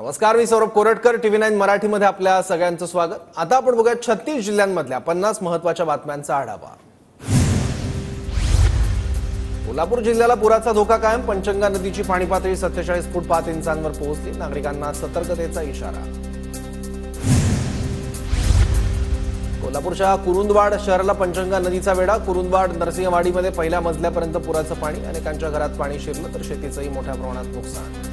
नमस्कार, मी सौरभ कोरटकर. TV9 मराठीमध्ये आपल्या सगळ्यांचं स्वागत. आता आपण बघूया 36 जिल्ह्यांमधल्या 50 महत्त्वाच्या बातम्यांचा आढावा. कोल्हापूर जिल्ह्याला पुराचा धोका कायम. पंचगंगा नदीची पाणी पातळी 47 फूट 5 इंचांवर पोहोचली. नागरिकांना सतर्कतेचा इशारा. कोल्हापूरच्या कुरुंदवाड शहराला पंचगंगा नदीचा वेढा. कुरुंदवाड नरसिंहवाडीमध्ये पहिल्या मजल्यापर्यंत पुराचं पाणी. अनेकांच्या घरात पाणी शिरलं तर शेतीचंही मोठ्या प्रमाणात नुकसान.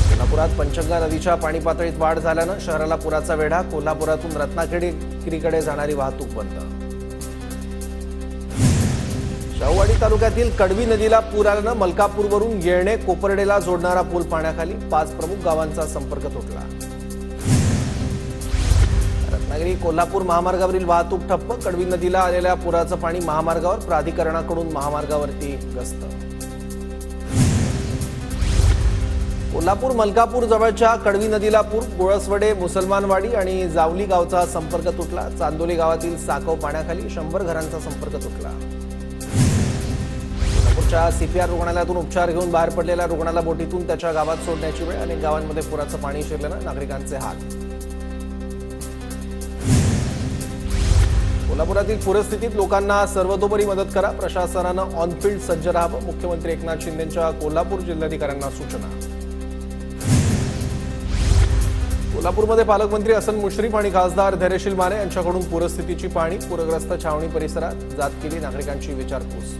कोल्हापुरात पंचगंगा नदीच्या पाणी पातळीत वाढ झाल्यानं शहराला पुराचा वेढा. कोल्हापुरातून रत्नागिरीकडे जाणारी वाहतूक बंद. शाहूवाडी तालुक्यातील कडवी नदीला पूर आल्यानं मलकापूरवरून येळणे कोपर्डेला जोडणारा पूल पाण्याखाली. 5 प्रमुख गावांचा संपर्क तुटला. रत्नागिरी कोल्हापूर महामार्गावरील वाहतूक ठप्प. कडवी नदीला आलेल्या पुराचं पाणी महामार्गावर. प्राधिकरणाकडून महामार्गावरती गस्त. कोल्हापूर मलकापूर जवळच्या कडवी नदीला पूर. गोळसवडे, मुसलमानवाडी आणि जावली गावचा संपर्क तुटला. चांदोली गावातील साकव पाण्याखाली. 100 घरांचा संपर्क तुटला. कोल्हापूरच्या CPR रुग्णालयातून उपचार घेऊन बाहेर पडलेल्या रुग्णाला बोटीतून त्याच्या गावात सोडण्याची वेळ. अनेक गावांमध्ये पुराचं पाणी शिरल्यानं नागरिकांचे हाल. कोल्हापुरातील पूरस्थितीत लोकांना सर्वतोपरी मदत करा. प्रशासनानं ऑनफील्ड सज्ज राहावं. मुख्यमंत्री एकनाथ शिंदेंच्या कोल्हापूर जिल्हाधिकाऱ्यांना सूचना. कोल्हापूरमध्ये पालकमंत्री हसन मुश्रीफ आणि खासदार धैर्यशील माने यांच्याकडून पूरस्थितीची पाहणी. पूरग्रस्त छावणी परिसरात जात केली नागरिकांची विचारपूस.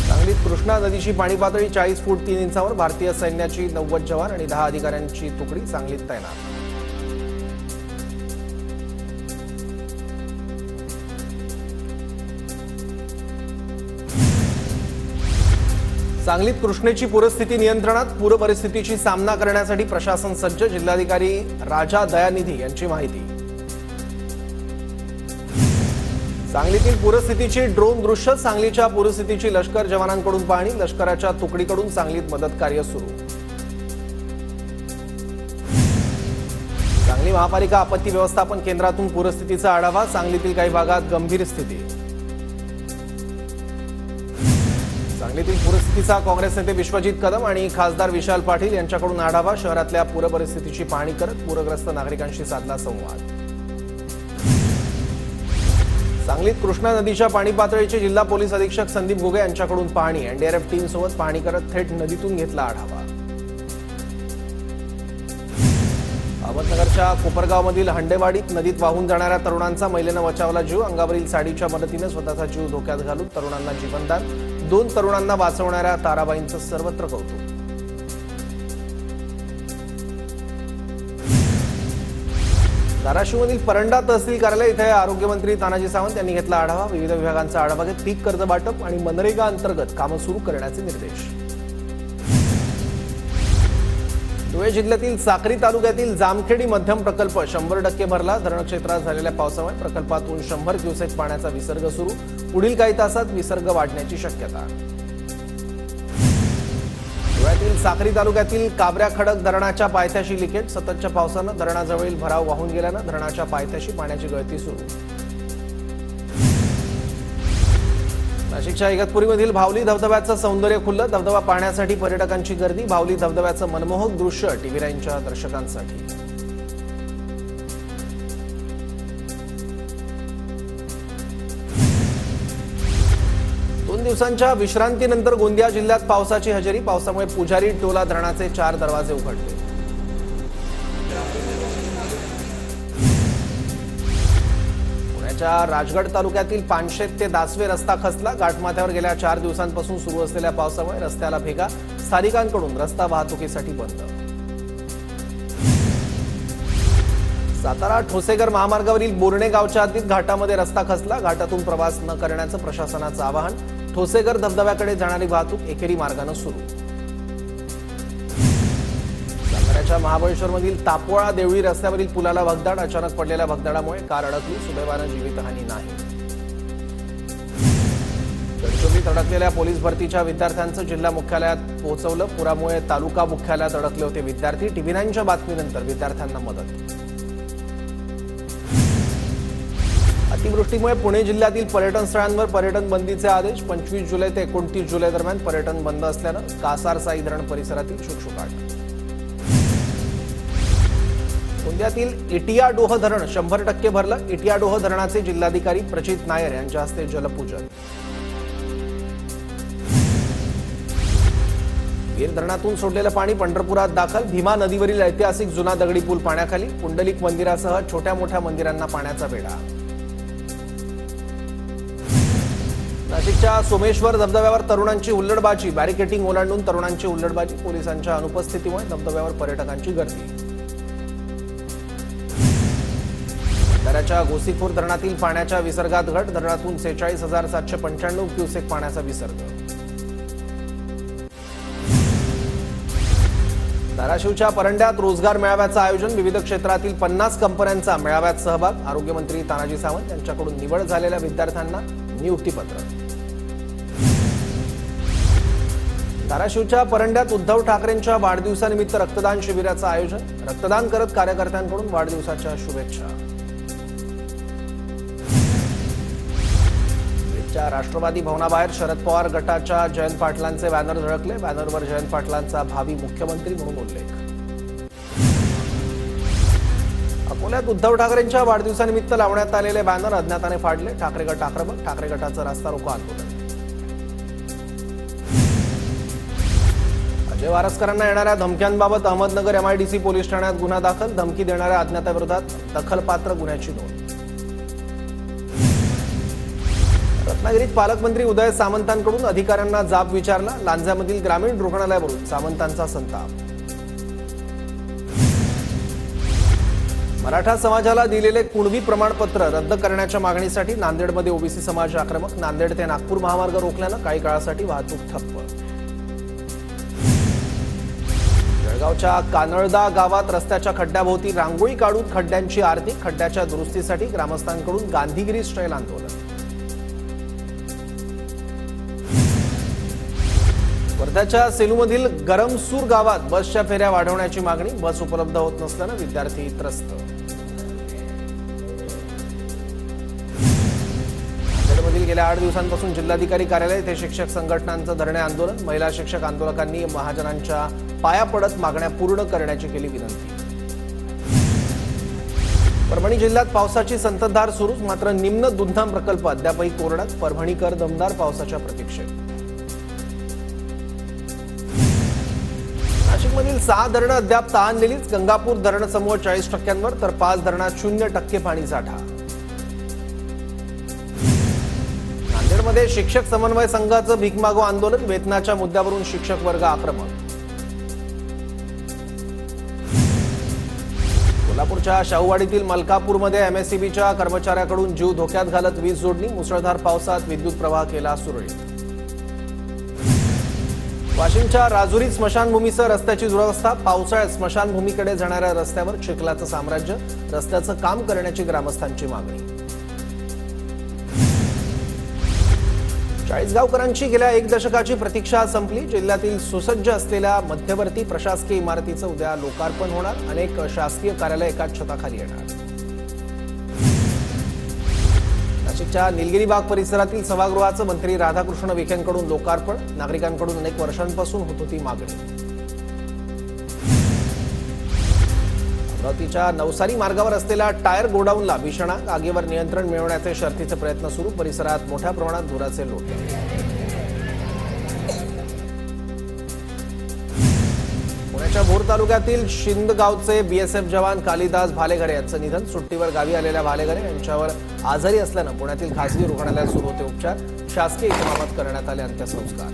सांगलीत कृष्णा नदीची पाणी पातळी 40 फूट 3 इंचावर. भारतीय सैन्याची 90 जवान आणि 10 अधिकाऱ्यांची तुकडी सांगलीत तैनात. सांगलीत कृष्णेची पूरस्थिती नियंत्रणात. पूर परिस्थितीची सामना करण्यासाठी प्रशासन सज्ज. जिल्हाधिकारी राजा दयानिधी यांची माहिती. सांगलीतील पूरस्थितीची ड्रोन दृश्य. सांगलीच्या पूरस्थितीची लष्कर जवानांकडून पाहणी. लष्कराच्या तुकडीकडून सांगलीत मदत कार्य सुरू. सांगली महापालिका आपत्ती व्यवस्थापन केंद्रातून पूरस्थितीचा आढावा. सांगलीतील काही भागात गंभीर स्थिती. सांगलीतील पूरस्थितीचा काँग्रेस नेते विश्वजित कदम आणि खासदार विशाल पाटील यांच्याकडून आढावा. शहरातल्या पूर परिस्थितीची पाहणी करत पूरग्रस्त नागरिकांशी साधला संवाद. सांगलीत कृष्णा नदीच्या पाणी पातळीची जिल्हा पोलीस अधीक्षक संदीप घुगे यांच्याकडून पाहणी. NDRF टीमसोबत पाहणी करत थेट नदीतून घेतला आढावा. अहमदनगरच्या कोपरगावमधील हंडेवाडीत नदीत वाहून जाणाऱ्या तरुणांचा महिलेनं बचावला जीव. अंगावरील साडीच्या मदतीने स्वतःचा जीव धोक्यात घालून तरुणांना जीवनदान. 2 तरुणांना वाचवणाऱ्या ताराबाईंचं सर्वत्र कौतुक. धाराशिवमधील परंडा तहसील कार्यालय इथे आरोग्यमंत्री तानाजी सावंत यांनी घेतला आढावा. विविध विभागांचा आढावा घेत पीक कर्ज वाटप आणि मनरेगा अंतर्गत कामं सुरू करण्याचे निर्देश. धुळे जिल्ह्यातील साक्री तालुक्यातील जामखेडी मध्यम प्रकल्प 100% भरला. धरणक्षेत्रात झालेल्या पावसामुळे प्रकल्पातून 100 क्युसेक पाण्याचा विसर्ग सुरू. पुढील काही तासात विसर्ग वाढण्याची शक्यता. धुळ्यातील साक्री तालुक्यातील काबऱ्या खडक धरणाच्या पायथ्याशी लिकेज. सततच्या पावसानं धरणाजवळील भराव वाहून गेल्यानं धरणाच्या पायथ्याशी पाण्याची गळती सुरू. नाशिकच्या इगतपुरीमधील भावली धबधब्याचं सौंदर्य खुललं. धबधबा पाहण्यासाठी पर्यटकांची गर्दी. भावली धबधब्याचं मनमोहक दृश्य TV9च्या दर्शकांसाठी. दोन दिवसांच्या विश्रांतीनंतर गोंदिया जिल्ह्यात पावसाची हजेरी. पावसामुळे पुजारी टोला धरणाचे 4 दरवाजे उघडले. राजगड तालुक्यातील पानशेत ते दासवे रस्ता खचला. घाटमाथ्यावर गेल्या 4 दिवसांपासून सुरू असलेल्या पावसामुळे रस्त्याला भेगा. स्थानिकांकडून रस्ता वाहतुकीसाठी बंद. सातारा ठोसेघर महामार्गावरील बोर्णे गावच्या हद्दीत घाटामध्ये रस्ता खचला. घाटातून प्रवास न करण्याचं प्रशासनाचं आवाहन. ठोसेघर धबधब्याकडे जाणारी वाहतूक एकेरी मार्गानं सुरू. महाबळेश्वरमधील तापोळा देवळी रस्त्यावरील पुलाला भगदाड. अचानक पडलेल्या भगदाडामुळे कार अडकली. सुदैवानं जीवितहानी नाही. गडचिरोलीत अडकलेल्या पोलीस भरतीच्या विद्यार्थ्यांचं जिल्हा मुख्यालयात पोहोचवलं. पुरामुळे तालुका मुख्यालयात अडकले होते विद्यार्थी. TV9च्या बातमीनंतर विद्यार्थ्यांना मदत. अतिवृष्टीमुळे पुणे जिल्ह्यातील पर्यटन स्थळांवर पर्यटन बंदीचे आदेश 25 जुलै ते 29 जुलै दरम्यान पर्यटन बंद असल्यानं कासारसाई धरण परिसरातील शुकशुकाट. गोंदियातील इटियाडोह धरण 100% भरलं. इटियाडोह धरणाचे जिल्हाधिकारी प्रचित नायर यांच्या हस्ते जलपूजन. वीर धरणातून सोडलेलं पाणी पंढरपुरात दाखल. भीमा नदीवरील ऐतिहासिक जुना दगडी पूल पाण्याखाली. पुंडलिक मंदिरासह छोट्या मोठ्या मंदिरांना पाण्याचा वेढा. नाशिकच्या सोमेश्वर धबधब्यावर तरुणांची हुल्लडबाजी. बॅरिकेटिंग ओलांडून तरुणांची हुल्लडबाजी. पोलिसांच्या अनुपस्थितीमुळे धबधब्यावर पर्यटकांची गर्दी. भंडाऱ्याच्या गोसीखुर्द धरणातील पाण्याच्या विसर्गात घट. धरणातून 46,795 क्युसेक पाण्याचा विसर्ग. धाराशिवच्या परंड्यात रोजगार मेळाव्याचं आयोजन. विविध क्षेत्रातील 50 कंपन्यांचा मेळाव्यात सहभाग. आरोग्यमंत्री तानाजी सावंत यांच्याकडून निवड झालेल्या विद्यार्थ्यांना नियुक्तीपत्र. धाराशिवच्या परंड्यात उद्धव ठाकरेंच्या वाढदिवसानिमित्त रक्तदान शिबिराचं आयोजन. रक्तदान करत कार्यकर्त्यांकडून वाढदिवसाच्या शुभेच्छा. राष्ट्रवादी भवनाबाहेर शरद पवार गटाच्या जयंत पाटलांचे बॅनर झळकले. बॅनरवर जयंत पाटलांचा भावी मुख्यमंत्री म्हणून उल्लेख. अकोल्यात उद्धव ठाकरेंच्या वाढदिवसानिमित्त लावण्यात आलेले बॅनर अज्ञाताने फाडले. ठाकरे गट आक्रमक. ठाकरे गटाचं रास्ता रोको आंदोलन. अजय वारसकरांना येणाऱ्या धमक्यांबाबत अहमदनगर MIDC पोलीस ठाण्यात गुन्हा दाखल. धमकी देणाऱ्या अज्ञाताविरोधात दखलपात्र गुन्ह्याची नोंद. रत्नागिरीत पालकमंत्री उदय सामंतांकडून अधिकाऱ्यांना जाब विचारला. लांज्यामधील ग्रामीण रुग्णालयावरून सामंतांचा संताप. मराठा समाजाला दिलेले कुणबी प्रमाणपत्र रद्द करण्याच्या मागणीसाठी नांदेडमध्ये ओबीसी समाज आक्रमक. नांदेड ते नागपूर महामार्ग रोखल्यानं काही काळासाठी वाहतूक ठप्प. जळगावच्या कानळदा गावात रस्त्याच्या खड्ड्याभोवती रांगोळी काढून खड्ड्यांची आरती. खड्ड्याच्या दुरुस्तीसाठी ग्रामस्थांकडून गांधीगिरी स्टाईल आंदोलन. वर्ध्याच्या सेलूमधील गरमसूर गावात बसच्या फेऱ्या वाढवण्याची मागणी. बस उपलब्ध होत नसल्यानं विद्यार्थी त्रस्त. नांदेडमधील गेल्या 8 दिवसांपासून जिल्हाधिकारी कार्यालय येथे शिक्षक संघटनांचं धरणे आंदोलन. महिला शिक्षक आंदोलकांनी महाजनांच्या पाया पडत मागण्या पूर्ण करण्याची केली विनंती. परभणी जिल्ह्यात पावसाची संततधार सुरूच. मात्र निम्न दुधना प्रकल्प अद्यापही कोरडाच. परभणीकर दमदार पावसाच्या प्रतीक्षेत. नाशिकमधील 6 धरणं अद्याप ताणलेलीच. गंगापूर धरण समूह 40%वर तर 5 धरणात 0% पाणी साठा. नांदेडमध्ये शिक्षक समन्वय संघाचं भीक मागो आंदोलन. वेतनाच्या मुद्द्यावरून शिक्षक वर्ग आक्रमक. कोल्हापूरच्या शाहूवाडीतील मलकापूरमध्ये MSCBच्या कर्मचाऱ्याकडून जीव धोक्यात घालत वीज जोडणी. मुसळधार पावसात विद्युत प्रवाह केला सुरळीत. वाशिमच्या राजुरी स्मशानभूमीसह रस्त्याची दुरवस्था. पावसाळ्यात स्मशानभूमीकडे जाणाऱ्या रस्त्यावर चिखलाचं साम्राज्य. रस्त्याचं काम करण्याची ग्रामस्थांची मागणी. 40 गावकरांची गेल्या 1 दशकाची प्रतीक्षा संपली. जिल्ह्यातील सुसज्ज असलेल्या मध्यवर्ती प्रशासकीय इमारतीचं उद्या लोकार्पण होणार. अनेक शासकीय कार्यालय एकाच छताखाली येणार. नाशिकच्या निलगिरी बाग परिसरातील सभागृहाचं मंत्री राधाकृष्ण विखेंकडून लोकार्पण. नागरिकांकडून अनेक वर्षांपासून होत होती मागणी. अमरावतीच्या नवसारी मार्गावर असलेल्या टायर गोडाऊनला भीषण आग. आगीवर नियंत्रण मिळवण्याचे शर्थीचे प्रयत्न सुरू. परिसरात मोठ्या प्रमाणात धुराचे लोट. पुण्याच्या भोर तालुक्यातील शिंदगावचे BSF जवान कालिदास भालेघरे यांचं निधन. सुट्टीवर गावी आलेल्या भालेघरे यांच्यावर आजारी असल्यानं पुण्यातील खासगी रुग्णालयात सुरू होते उपचार. शासकीय इतमामात करण्यात आले अंत्यसंस्कार.